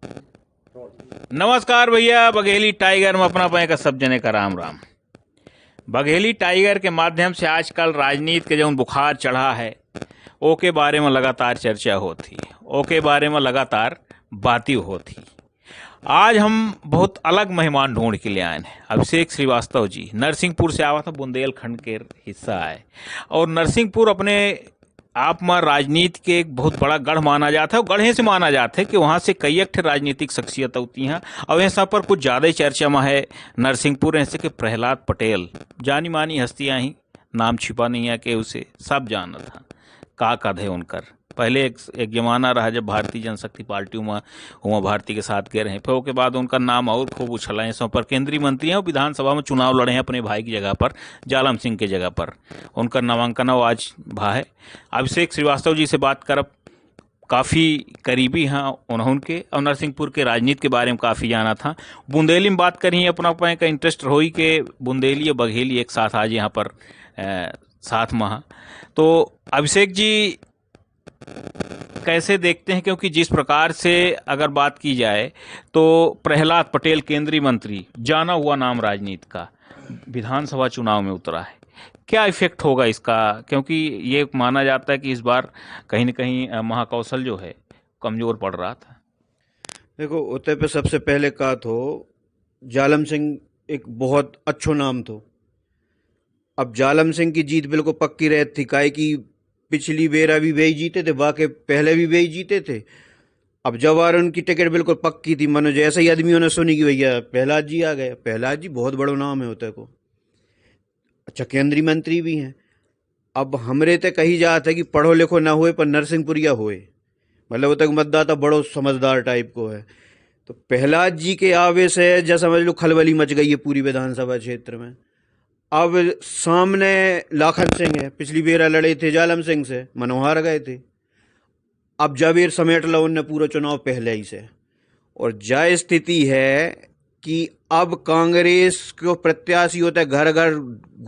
नमस्कार भैया, बघेली टाइगर में अपना पाए का सब जने का राम राम। बघेली टाइगर के माध्यम से आजकल राजनीति के जो बुखार चढ़ा है ओ के बारे में लगातार चर्चा होती, ओ के बारे में लगातार बातें होती। आज हम बहुत अलग मेहमान ढूंढ के ले आए हैं। अभिषेक श्रीवास्तव जी नरसिंहपुर से आवा था, बुंदेलखंड के हिस्सा है और नरसिंहपुर अपने आप में राजनीति के एक बहुत बड़ा गढ़ माना जाता है। गढ़े से माना जाता है कि वहाँ से कई एक राजनीतिक शख्सियत होती हैं और यहाँ पर कुछ ज़्यादा ही चर्चा में है नरसिंहपुर ऐसे कि प्रहलाद पटेल जानी मानी हस्तियाँ ही, नाम छिपा नहीं है कि उसे सब जाना था का कद है उनकर। पहले एक जमाना रहा जब भारतीय जनशक्ति पार्टी में हुआ भारती के साथ गए रहे, फिर उसके बाद उनका नाम और खूब उछला है। पर केंद्रीय मंत्री हैं और विधानसभा में चुनाव लड़े हैं अपने भाई की जगह पर, जालम सिंह की जगह पर। उनका नामांकन आज भा है। अभिषेक श्रीवास्तव जी से बात करब, काफ़ी करीबी हैं उनके और नरसिंहपुर के राजनीति के बारे में काफ़ी जाना था। बुंदेली में बात करी अपना अपने का इंटरेस्ट रही कि बुंदेली और बघेली एक साथ आज यहाँ पर साथ में। तो अभिषेक जी कैसे देखते हैं, क्योंकि जिस प्रकार से अगर बात की जाए तो प्रहलाद पटेल केंद्रीय मंत्री, जाना हुआ नाम राजनीति का, विधानसभा चुनाव में उतरा है, क्या इफेक्ट होगा इसका? क्योंकि ये माना जाता है कि इस बार कहीं न कहीं महाकौशल जो है कमज़ोर पड़ रहा था। देखो, उते पे सबसे पहले कहा तो जालम सिंह एक बहुत अच्छो नाम तो। अब जालम सिंह की जीत बिल्कुल पक्की रहती थी, काहे कि पिछली बेरा भी वही जीते थे, वाकई पहले भी वही जीते थे। अब जब बार उनकी टिकट बिल्कुल पक्की थी, मनो जैसे ही आदमियों ने सुनी कि भैया प्रहलाद जी आ गए। प्रहलाद जी बहुत बड़ा नाम है होते को, अच्छा केंद्रीय मंत्री भी हैं। अब हमरे ते कही जात है कि पढ़ो लिखो ना हुए पर नरसिंहपुरिया हुए, मतलब वो तक मतदाता बड़ो समझदार टाइप को है। तो प्रहलाद जी के आवे से जैसा समझ लो खलबली मच गई है पूरी विधानसभा क्षेत्र में। अब सामने लाखन सिंह है, पिछली बेरा लड़े थे जालम सिंह से, मनोहार गए थे। अब जावेर समेट लो उनने पूरा चुनाव पहले ही से, और जय स्थिति है कि अब कांग्रेस को प्रत्याशी होता है घर घर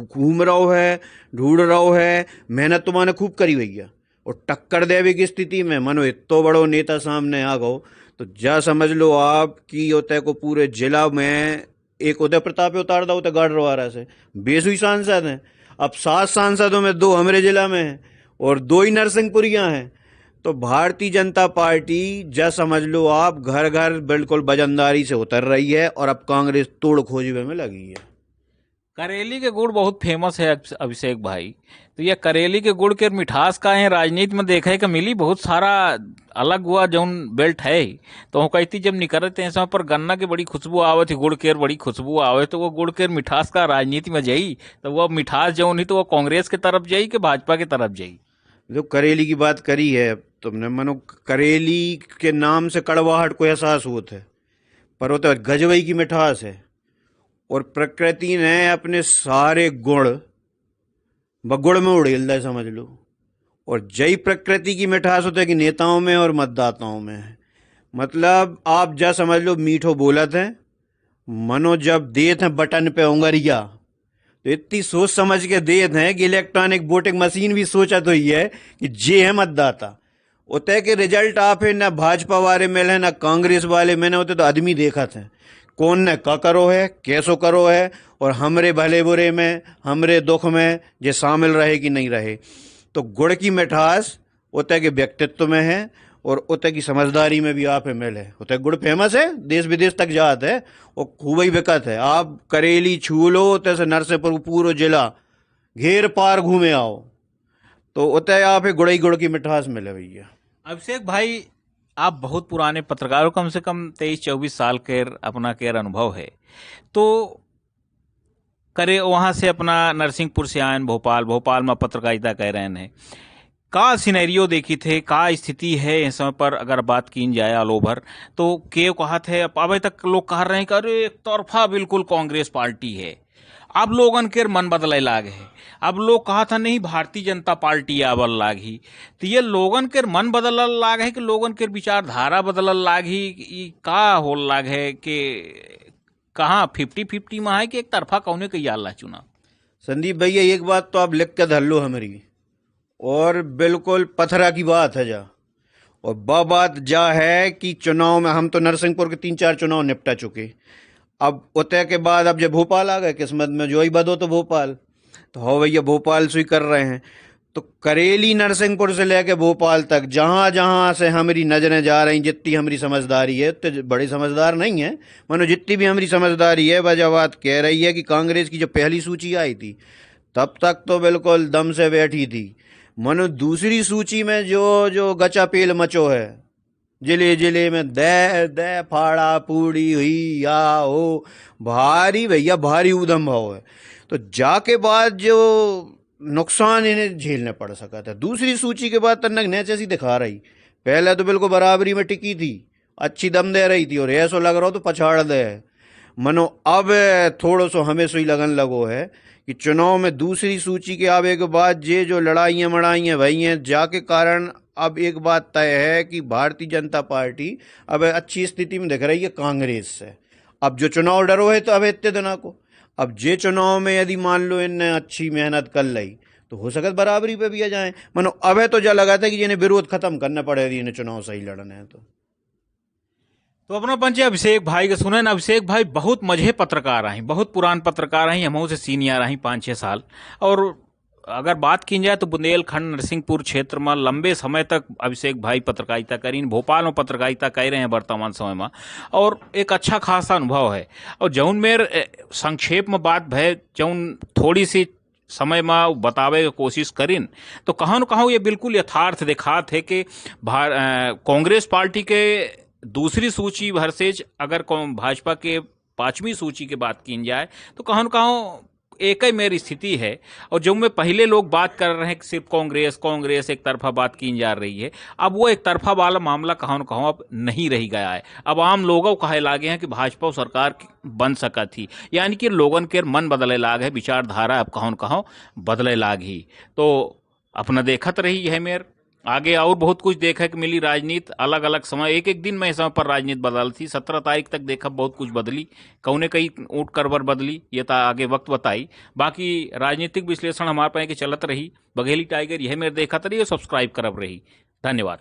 घूम रहा है, ढूंढ रहा है, मेहनत तो माने खूब करी हुई है और टक्कर देवे की स्थिति में मनो इतो बड़ो नेता सामने आ गो। तो जा समझ लो आप कि होता है को पूरे जिला में एक उदय प्रताप उतार दो गाड़रवारा से 20 सांसद हैं। अब 7 सांसदों में 2 हमारे जिला में हैं और 2 ही नरसिंहपुरिया हैं। तो भारतीय जनता पार्टी जा समझ लो आप घर घर बिल्कुल वजनदारी से उतर रही है और अब कांग्रेस तोड़ खोजने में लगी है। करेली के गुड़ बहुत फेमस है अभिषेक भाई, तो ये करेली के गुड़ के मिठास का है राजनीति में देखे का मिली बहुत सारा अलग हुआ जौन बेल्ट है। तो वो कहती जब निकलते हैं समय पर गन्ना की बड़ी खुशबू आवे थी, गुड़ केर बड़ी खुशबू आवे, तो वो गुड़ केर मिठास का राजनीति में जाई तो वो मिठास जौन ही तो वो कांग्रेस की तरफ जाई कि भाजपा की तरफ जाई। जो करेली की बात करी है तुमने, मनो करेली के नाम से कड़वाहट को एहसास होता है, पर वो तो गजवई की मिठास है। और प्रकृति ने अपने सारे गुण बगुड़ में उड़ेल दे समझ लो। और जय प्रकृति की मिठास होता है कि नेताओं में और मतदाताओं में है। मतलब आप जा समझ लो मीठो बोलत है, मनो जब देत हैं बटन पे उंगरिया तो इतनी सोच समझ के देत हैं कि इलेक्ट्रॉनिक वोटिंग मशीन भी सोचा तो ही है कि जे है मतदाता। उतने के रिजल्ट आप है ना भाजपा वाले में है ना कांग्रेस वाले में, होते तो आदमी देखा थे कौन ने का करो है, कैसो करो है, और हमरे भले बुरे में हमरे दुख में जे शामिल रहे कि नहीं रहे। तो गुड़ की मिठास उतने के व्यक्तित्व में है और उतने की समझदारी में भी आप मिल है। उतने गुड़ फेमस है, देश विदेश तक जात है और खूब ही बिकत है। आप करेली छू लो उतने से नरसिंहपुर पूरा जिला घेर पार घूमे आओ तो उतने आप गुड़ई गुड़ की मिठास मिले भैया। अभिषेक भाई, आप बहुत पुराने पत्रकार हो, कम से कम 23-24 साल के अपना केर अनुभव है, तो करे वहाँ से अपना नरसिंहपुर से आए भोपाल में पत्रकारिता कह रहे हैं, का सिनेरियो देखी थे, का स्थिति है इस समय पर अगर बात की जाए ऑल ओवर, तो के कहा थे अभी तक लोग कह रहे हैं कि अरे एक तरफा बिल्कुल कांग्रेस पार्टी है। अब लोगन के मन बदले लाग है, अब लोग कहा था नहीं भारतीय जनता पार्टी आवल लाग ही, तो ये लोगन के मन बदल लाग है कि लोगन के विचारधारा बदल लाग ही, का हो लाग है कि कहाँ 50-50 में है कि एक तरफा कौने के याल्ला चुना? संदीप भैया एक बात तो आप लिख के धर लो हमारी, और बिल्कुल पथरा की बात है जा, और बात जा है कि चुनाव में हम तो नरसिंहपुर के 3-4 चुनाव निपटा चुके। अब उतय के बाद अब जब भोपाल आ गए, किस्मत में जो ही बदो तो भोपाल, तो हो भैया भोपाल से ही कर रहे हैं। तो करेली नरसिंहपुर से लेके भोपाल तक जहाँ जहाँ से हमारी नज़रें जा रही, जितनी हमारी समझदारी है, तो बड़ी समझदार नहीं है मानो, जितनी भी हमारी समझदारी है, वजह बात कह रही है कि कांग्रेस की जब पहली सूची आई थी तब तक तो बिल्कुल दम से बैठी थी। मानो दूसरी सूची में जो जो गचा पेल मचो है, जिले जिले में दे दे फाड़ा पूड़ी हुई या हो, भारी भैया भारी ऊधम भाव है। तो जाके बाद जो नुकसान इन्हें झेलने पड़ सका था, दूसरी सूची के बाद तन्नक नेच ऐसी दिखा रही। पहले तो बिल्कुल बराबरी में टिकी थी, अच्छी दम दे रही थी, और ऐसो लग रहा हो तो पछाड़ दे। मनो अब थोड़ो सो हमें सुई लगन लगो है कि चुनाव में दूसरी सूची के आवे के बाद ये जो लड़ाइयाँ मड़ाइयाँ भई हैं, जाके कारण अब एक बात तय है कि भारतीय जनता पार्टी अब अच्छी स्थिति में दिख रही है कांग्रेस से। अब जो चुनाव डरो है तो अब इतने दिनों को, अब जे चुनाव में यदि मान लो इनने अच्छी मेहनत कर ली तो हो सकता बराबरी पे भी आ जाए। मनो अब तो जा लगा था कि इन्हें विरोध खत्म करना पड़ेगा, इन्हें चुनाव सही लड़ने हैं तो अपना पंच अभिषेक भाई के सुने ना। अभिषेक भाई बहुत मजे पत्रकार हैं, बहुत पुरान पत्रकार हैं, हमों से सीनियर हैं 5-6 साल। और अगर बात की जाए तो बुंदेलखंड नरसिंहपुर क्षेत्र में लंबे समय तक अभिषेक भाई पत्रकारिता करी, भोपाल में पत्रकारिता कर रहे हैं वर्तमान समय में, और एक अच्छा खासा अनुभव है। और जौन मेर संक्षेप में बात भय, जौन थोड़ी सी समय में बतावे की कोशिश करीन, तो कहूँ न कहूँ ये बिल्कुल यथार्थ दिखात है कि कांग्रेस पार्टी के दूसरी सूची वर्सेज अगर भाजपा के 5वीं सूची की बात की जाए तो कहूँ न कहूँ एक ही मेरी स्थिति है। और जो में पहले लोग बात कर रहे हैं कि सिर्फ कांग्रेस कांग्रेस एक तरफा बात की जा रही है, अब वो एक तरफा वाला मामला कहूँ न कहूँ अब नहीं रही गया है। अब आम लोगों कहे लागे हैं कि भाजपा सरकार बन सका थी, यानी कि लोगन के मन बदले लाग है, विचारधारा अब कहूँ न कहूँ बदले लाग ही। तो अपना देखत रही है मेर आगे और बहुत कुछ देखा कि मिली। राजनीति अलग अलग समय, एक एक दिन में समय पर राजनीति बदलती। 17 तारीख तक देखा बहुत कुछ बदली, कौने कई ऊँट करबर बदली, ये तो आगे वक्त बताई। बाकी राजनीतिक विश्लेषण हमारे पास के चलत रही। बघेली टाइगर यह मेरे देखा रही, सब्सक्राइब करब रही। धन्यवाद।